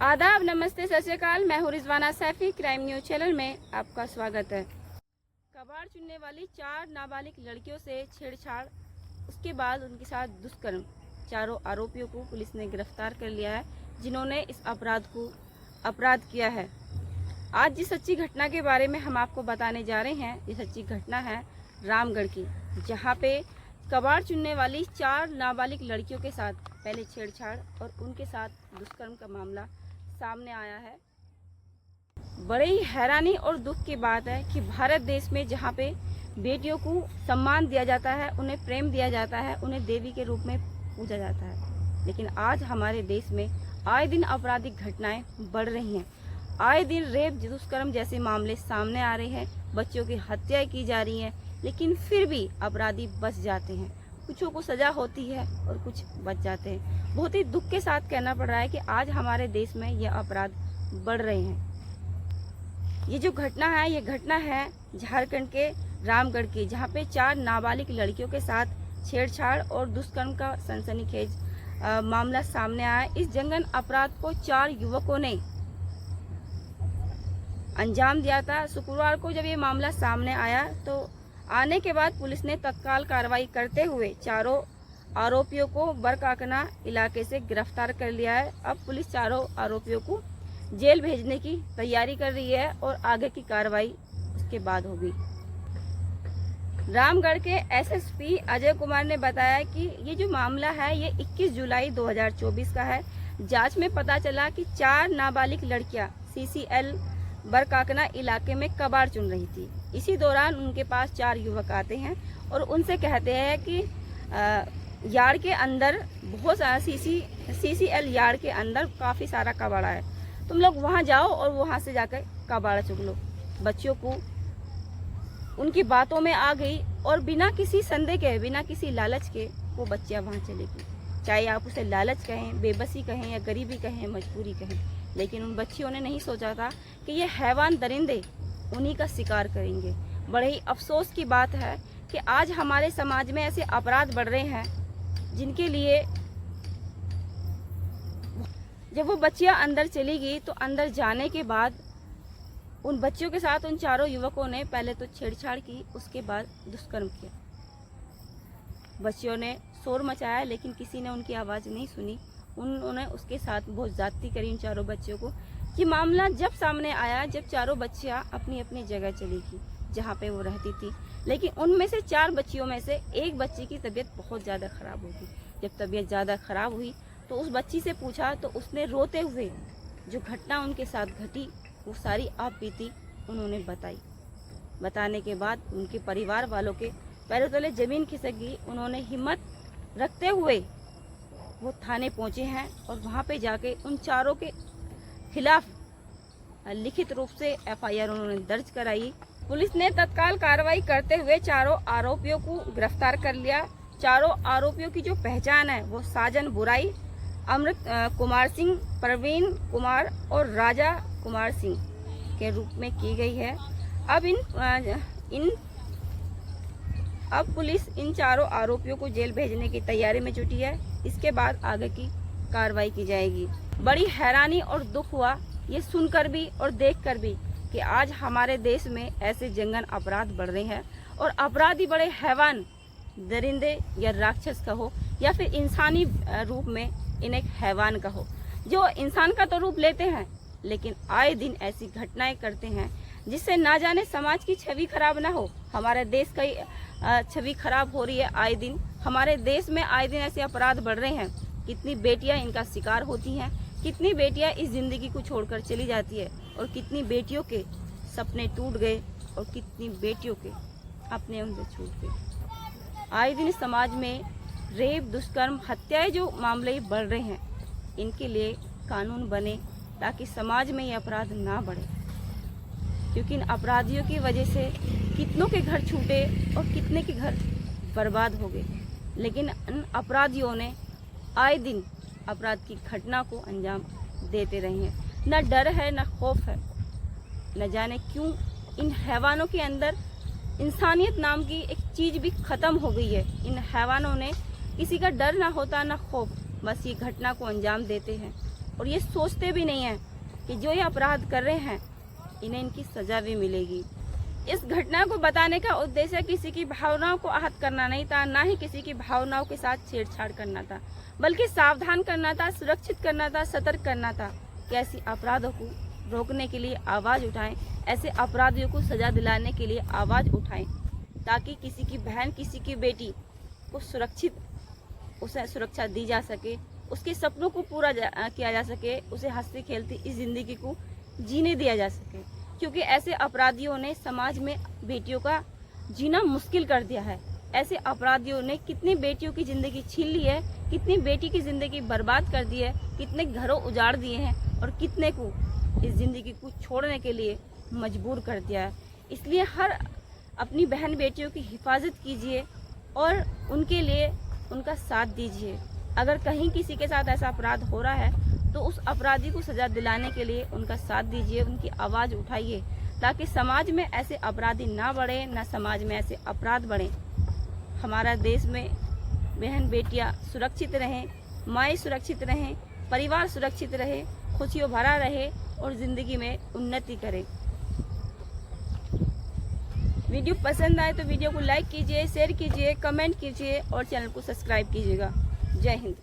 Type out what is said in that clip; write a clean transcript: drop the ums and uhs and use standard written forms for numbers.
आदाब, नमस्ते, सत श्री अकाल। मैं हूँ Rizwana Saifi. Crime news channel में आपका स्वागत है। कबाड़ चुनने वाली 4 नाबालिग लड़कियों से छेड़छाड़, उसके बाद उनके साथ दुष्कर्म, चारों आरोपियों को पुलिस ने गिरफ्तार कर लिया है, जिन्होंने इस अपराध किया है। आज जिस सच्ची घटना के बारे में हम आपको बताने जा रहे हैं, ये सच्ची घटना है रामगढ़ की, जहाँ पे कबाड़ चुनने वाली 4 नाबालिग लड़कियों के साथ पहले छेड़छाड़ और उनके साथ दुष्कर्म का मामला सामने आया है। बड़े ही हैरानी और दुख की बात है कि भारत देश में जहाँ पे बेटियों को सम्मान दिया जाता है, उन्हें प्रेम दिया जाता है, उन्हें देवी के रूप में पूजा जाता है, लेकिन आज हमारे देश में आए दिन आपराधिक घटनाएं बढ़ रही हैं। आए दिन रेप, दुष्कर्म जैसे मामले सामने आ रहे हैं, बच्चों की हत्याएं की जा रही हैं, लेकिन फिर भी अपराधी बच जाते हैं। कुछों को सजा होती है और कुछ बच जाते हैं। बहुत ही दुख के साथ कहना पड़ रहा है कि आज हमारे देश में यह अपराध बढ़ रहे हैं। ये जो घटना है, ये घटना है झारखंड के रामगढ़ की, जहाँ पे 4 नाबालिग लड़कियों के साथ छेड़छाड़ और दुष्कर्म का सनसनीखेज मामला सामने आया। इस जघन्य अपराध को 4 युवकों ने अंजाम दिया था। शुक्रवार को जब ये मामला सामने आया तो आने के बाद पुलिस ने तत्काल कार्रवाई करते हुए चारों आरोपियों को बरकाकना इलाके से गिरफ्तार कर लिया है। अब पुलिस चारों आरोपियों को जेल भेजने की तैयारी कर रही है और आगे की कार्रवाई उसके बाद होगी। रामगढ़ के एसएसपी अजय कुमार ने बताया कि ये जो मामला है ये 21 जुलाई 2024 का है। जांच में पता चला कि 4 नाबालिग लड़कियां सीसीएल बरकाकना इलाके में कबाड़ चुन रही थी। इसी दौरान उनके पास 4 युवक आते हैं और उनसे कहते हैं कि यार्ड के अंदर बहुत सारा सीसीएल यार्ड के अंदर काफ़ी सारा कबाड़ा है, तुम लोग वहां जाओ और वहां से जाकर कबाड़ा चुग लो। बच्चियों को उनकी बातों में आ गई और बिना किसी संदेह के, बिना किसी लालच के वो बच्चियां वहां चली गई। चाहे आप उसे लालच कहें, बेबसी कहें या गरीबी कहें, मजबूरी कहें, लेकिन उन बच्चियों ने नहीं सोचा था कि ये हैवान दरिंदे उन्हीं का शिकार करेंगे। बड़े ही अफसोस की बात है कि आज हमारे समाज में ऐसे अपराध बढ़ रहे हैं जिनके लिए जब वो बच्चियां अंदर चली गई तो अंदर जाने के बाद उन बच्चियों के साथ उन चारों युवकों ने पहले तो छेड़छाड़ की, उसके बाद दुष्कर्म किया। बच्चियों ने शोर मचाया लेकिन किसी ने उनकी आवाज़ नहीं सुनी। उन्होंने उसके साथ बहुत ज्यादती करी इन चारों बच्चियों को। ये मामला जब सामने आया, जब चारों बच्चियां अपनी अपनी जगह चली गई जहाँ पे वो रहती थी, लेकिन उनमें से 4 बच्चियों में से एक बच्ची की तबीयत बहुत ज़्यादा ख़राब हो गई। जब तबीयत ज़्यादा ख़राब हुई तो उस बच्ची से पूछा तो उसने रोते हुए जो घटना उनके साथ घटी वो सारी आप बीती उन्होंने बताई। बताने के बाद उनके परिवार वालों के पैरों तले ज़मीन खिसक गई। उन्होंने हिम्मत रखते हुए वो थाने पहुंचे हैं और वहां पे जाके उन चारों के खिलाफ लिखित रूप से एफआईआर उन्होंने दर्ज कराई। पुलिस ने तत्काल कार्रवाई करते हुए चारों आरोपियों को गिरफ्तार कर लिया। चारों आरोपियों की जो पहचान है वो साजन बुराई, अमृत कुमार सिंह, प्रवीण कुमार और राजा कुमार सिंह के रूप में की गई है। अब पुलिस इन चारों आरोपियों को जेल भेजने की तैयारी में जुटी है। इसके बाद आगे की कार्रवाई की जाएगी। बड़ी हैरानी और दुख हुआ ये सुनकर भी और देखकर भी कि आज हमारे देश में ऐसे जघन्य अपराध बढ़ रहे हैं और अपराधी बड़े हैवान, दरिंदे या राक्षस कहो या फिर इंसानी रूप में इन्हें हैवान कहो, जो इंसान का तो रूप लेते हैं लेकिन आए दिन ऐसी घटनाएं करते हैं जिससे ना जाने समाज की छवि खराब ना हो, हमारे देश का छवि खराब हो रही है। आए दिन हमारे देश में आए दिन ऐसे अपराध बढ़ रहे हैं। कितनी बेटियां इनका शिकार होती हैं, कितनी बेटियां इस जिंदगी को छोड़कर चली जाती है और कितनी बेटियों के सपने टूट गए और कितनी बेटियों के अपने उनसे छूट गए। आए दिन समाज में रेप, दुष्कर्म, हत्याएं जो मामले बढ़ रहे हैं, इनके लिए कानून बने ताकि समाज में ये अपराध ना बढ़े, क्योंकि इन अपराधियों की वजह से कितनों के घर छूटे और कितने के घर बर्बाद हो गए। लेकिन इन अपराधियों ने आए दिन अपराध की घटना को अंजाम देते रहे हैं। न डर है न खौफ है, न जाने क्यों इन हैवानों के अंदर इंसानियत नाम की एक चीज़ भी ख़त्म हो गई है। इन हैवानों ने किसी का डर ना होता ना खौफ, बस ये घटना को अंजाम देते हैं। और ये सोचते भी नहीं हैं कि जो ये अपराध कर रहे हैं इन्हें इनकी सजा भी मिलेगी। इस घटना को बताने का उद्देश्य किसी की भावनाओं को आहत करना नहीं था, ना ही किसी की भावनाओं के साथ छेड़छाड़ करना था, बल्कि सावधान करना था, सुरक्षित करना था, सतर्क करना था कि ऐसे अपराधों को रोकने के लिए आवाज़ उठाएं, ऐसे अपराधियों को सजा दिलाने के लिए आवाज़ उठाएं, ताकि किसी की बहन, किसी की बेटी को उसे सुरक्षा दी जा सके, उसके सपनों को पूरा किया जा सके, उसे हंसती खेलती इस ज़िंदगी को जीने दिया जा सके। क्योंकि ऐसे अपराधियों ने समाज में बेटियों का जीना मुश्किल कर दिया है। ऐसे अपराधियों ने कितनी बेटियों की ज़िंदगी छीन ली है, कितनी बेटी की ज़िंदगी बर्बाद कर दी है, कितने घरों उजाड़ दिए हैं और कितने को इस ज़िंदगी को छोड़ने के लिए मजबूर कर दिया है। इसलिए हर अपनी बहन बेटियों की हिफाजत कीजिए और उनके लिए उनका साथ दीजिए। अगर कहीं किसी के साथ ऐसा अपराध हो रहा है तो उस अपराधी को सजा दिलाने के लिए उनका साथ दीजिए, उनकी आवाज़ उठाइए, ताकि समाज में ऐसे अपराधी ना बढ़े, ना समाज में ऐसे अपराध बढ़े। हमारा देश में बहन बेटियां सुरक्षित रहें, माएँ सुरक्षित रहें, परिवार सुरक्षित रहे, खुशियों भरा रहे और ज़िंदगी में उन्नति करें। वीडियो पसंद आए तो वीडियो को लाइक कीजिए, शेयर कीजिए, कमेंट कीजिए और चैनल को सब्सक्राइब कीजिएगा। जय हिंद।